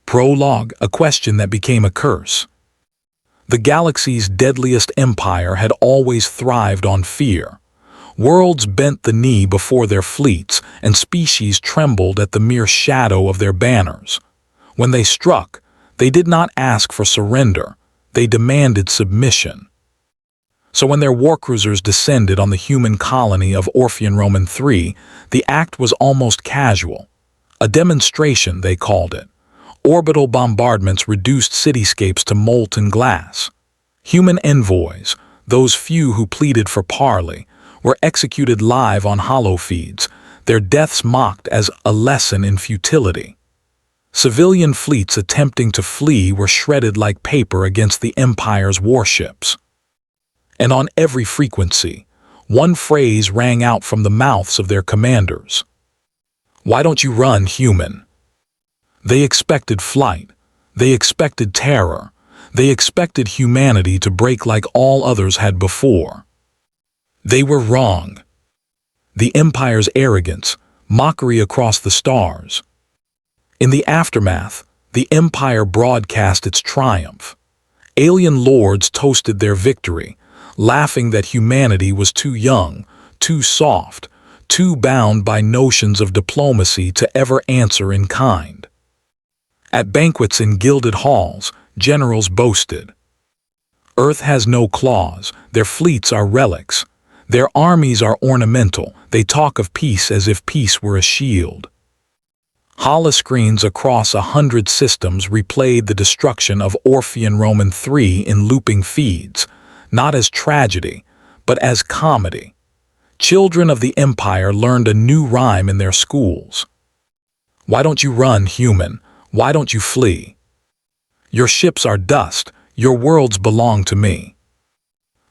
Prologue, a question that became a curse. The galaxy's deadliest empire had always thrived on fear. Worlds bent the knee before their fleets, and species trembled at the mere shadow of their banners. When they struck, they did not ask for surrender, they demanded submission. So when their warcruisers descended on the human colony of Orpheon Roman III, the act was almost casual. A demonstration, they called it. Orbital bombardments reduced cityscapes to molten glass. Human envoys, those few who pleaded for parley, were executed live on holofeeds, their deaths mocked as a lesson in futility. Civilian fleets attempting to flee were shredded like paper against the Empire's warships. And on every frequency, one phrase rang out from the mouths of their commanders. "Why don't you run, human?" They expected flight. They expected terror. They expected humanity to break like all others had before. They were wrong. The Empire's arrogance, mockery across the stars. In the aftermath, the Empire broadcast its triumph. Alien lords toasted their victory, laughing that humanity was too young, too soft, too bound by notions of diplomacy to ever answer in kind. At banquets in gilded halls, generals boasted. Earth has no claws, their fleets are relics. Their armies are ornamental, they talk of peace as if peace were a shield. Holoscreens across 100 systems replayed the destruction of Orpheon Roman III in looping feeds, not as tragedy, but as comedy. Children of the Empire learned a new rhyme in their schools. "Why don't you run, human? Why don't you flee? Your ships are dust, your worlds belong to me."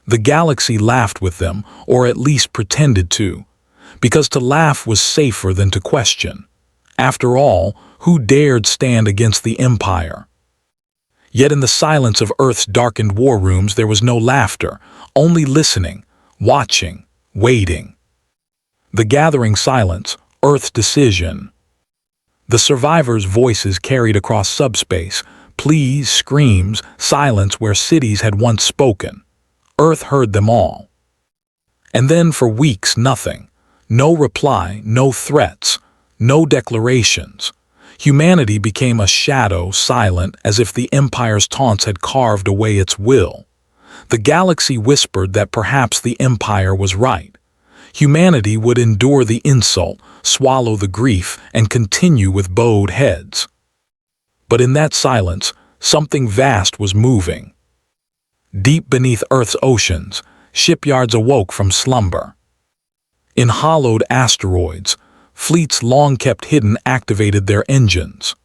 The galaxy laughed with them, or at least pretended to, because to laugh was safer than to question. After all, who dared stand against the Empire? Yet in the silence of Earth's darkened war rooms there was no laughter, only listening, watching, waiting. The gathering silence, Earth's decision. The survivors' voices carried across subspace, pleas, screams, silence where cities had once spoken. Earth heard them all. And then for weeks nothing. No reply, no threats, no declarations. Humanity became a shadow, silent, as if the Empire's taunts had carved away its will. The galaxy whispered that perhaps the Empire was right. Humanity would endure the insult, swallow the grief, and continue with bowed heads. But in that silence, something vast was moving. Deep beneath Earth's oceans, shipyards awoke from slumber. In hollowed asteroids, fleets long kept hidden activated their engines.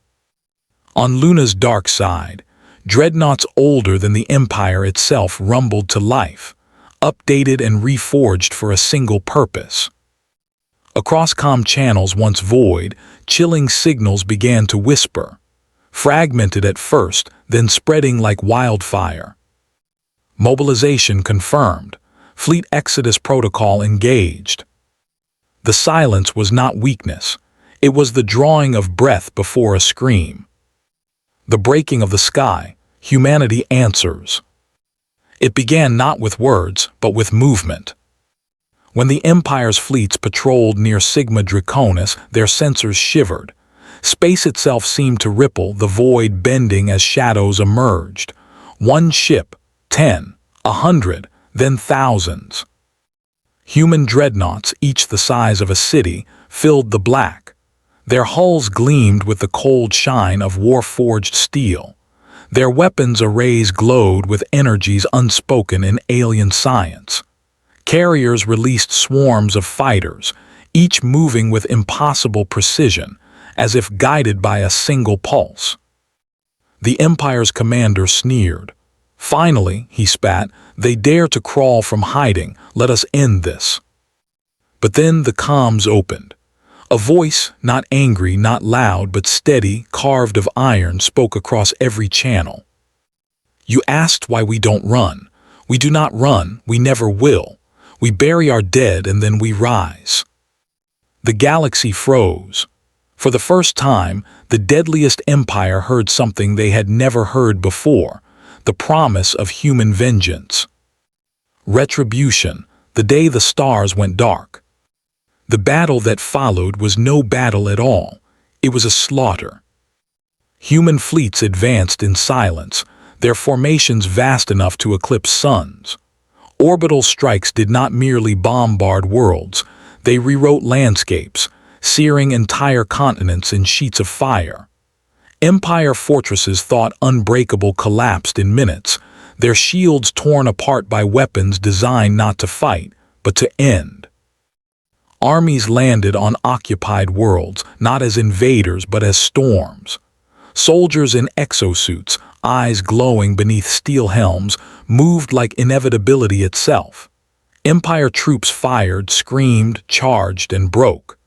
On Luna's dark side, dreadnoughts older than the Empire itself rumbled to life, updated and reforged for a single purpose. Across comm channels once void, chilling signals began to whisper, fragmented at first, then spreading like wildfire. Mobilization confirmed, fleet exodus protocol engaged. The silence was not weakness, it was the drawing of breath before a scream. The breaking of the sky, humanity answers. It began not with words, but with movement. When the Empire's fleets patrolled near Sigma Draconis, their sensors shivered. Space itself seemed to ripple, the void bending as shadows emerged. One ship, 10, 100, then thousands. Human dreadnoughts, each the size of a city, filled the black. Their hulls gleamed with the cold shine of war-forged steel. Their weapons arrays glowed with energies unspoken in alien science. Carriers released swarms of fighters, each moving with impossible precision, as if guided by a single pulse. The Empire's commander sneered. "Finally," he spat, "they dare to crawl from hiding. Let us end this." But then the comms opened. A voice, not angry, not loud, but steady, carved of iron, spoke across every channel. "You asked why we don't run. We do not run, we never will. We bury our dead and then we rise." The galaxy froze. For the first time, the Deadliest Empire heard something they had never heard before, the promise of human vengeance. Retribution, the day the stars went dark. The battle that followed was no battle at all. It was a slaughter. Human fleets advanced in silence, their formations vast enough to eclipse suns. Orbital strikes did not merely bombard worlds, they rewrote landscapes, searing entire continents in sheets of fire. Empire fortresses thought unbreakable collapsed in minutes, their shields torn apart by weapons designed not to fight, but to end. Armies landed on occupied worlds, not as invaders but as storms. Soldiers in exosuits, eyes glowing beneath steel helms, moved like inevitability itself. Empire troops fired, screamed, charged, and broke.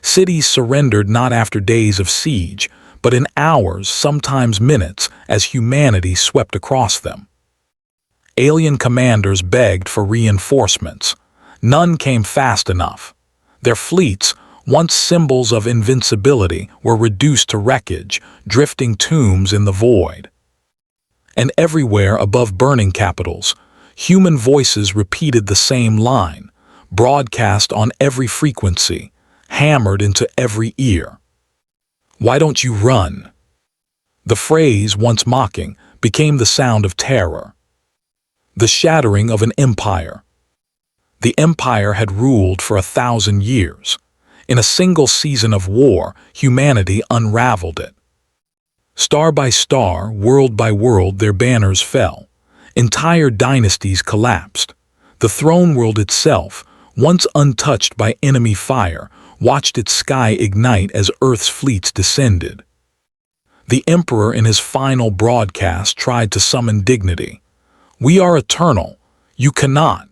Cities surrendered not after days of siege, but in hours, sometimes minutes, as humanity swept across them. Alien commanders begged for reinforcements. None came fast enough. Their fleets, once symbols of invincibility, were reduced to wreckage, drifting tombs in the void. And everywhere above burning capitals, human voices repeated the same line, broadcast on every frequency, hammered into every ear. "Why don't you run?" The phrase, once mocking, became the sound of terror. The shattering of an empire. The empire had ruled for 1,000 years. In a single season of war, humanity unraveled it. Star by star, world by world, their banners fell. Entire dynasties collapsed. The throne world itself, once untouched by enemy fire, watched its sky ignite as Earth's fleets descended. The Emperor in his final broadcast tried to summon dignity. "We are eternal. You cannot."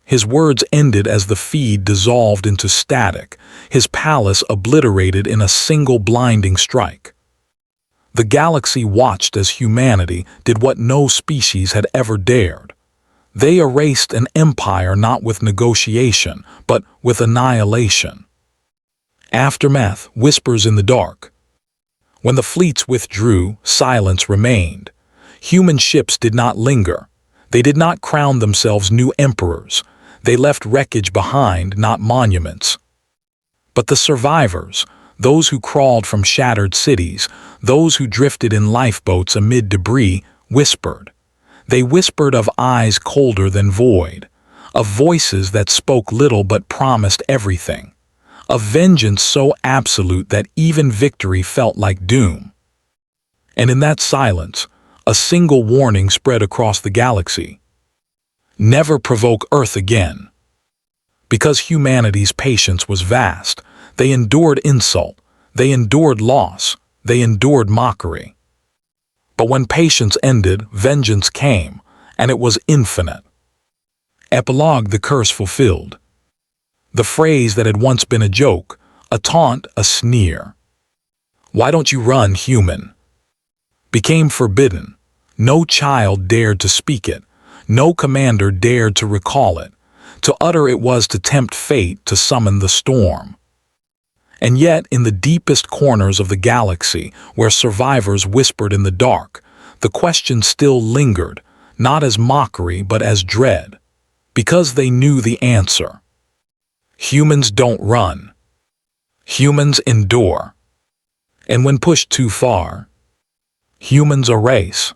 His words ended as the feed dissolved into static, his palace obliterated in a single blinding strike. The galaxy watched as humanity did what no species had ever dared. They erased an empire not with negotiation, but with annihilation. Aftermath, whispers in the dark. When the fleets withdrew, silence remained. Human ships did not linger. They did not crown themselves new emperors. They left wreckage behind, not monuments. But the survivors, those who crawled from shattered cities, those who drifted in lifeboats amid debris, whispered. They whispered of eyes colder than void, of voices that spoke little but promised everything, of vengeance so absolute that even victory felt like doom. And in that silence, a single warning spread across the galaxy. Never provoke Earth again. Because humanity's patience was vast, they endured insult, they endured loss, they endured mockery. But when patience ended, vengeance came, and it was infinite. Epilogue: the curse fulfilled. The phrase that had once been a joke, a taunt, a sneer. "Why don't you run, human?" became forbidden. No child dared to speak it. No commander dared to recall it. To utter it was to tempt fate, to summon the storm. And yet, in the deepest corners of the galaxy, where survivors whispered in the dark, the question still lingered, not as mockery but as dread, because they knew the answer. Humans don't run. Humans endure. And when pushed too far, humans erase.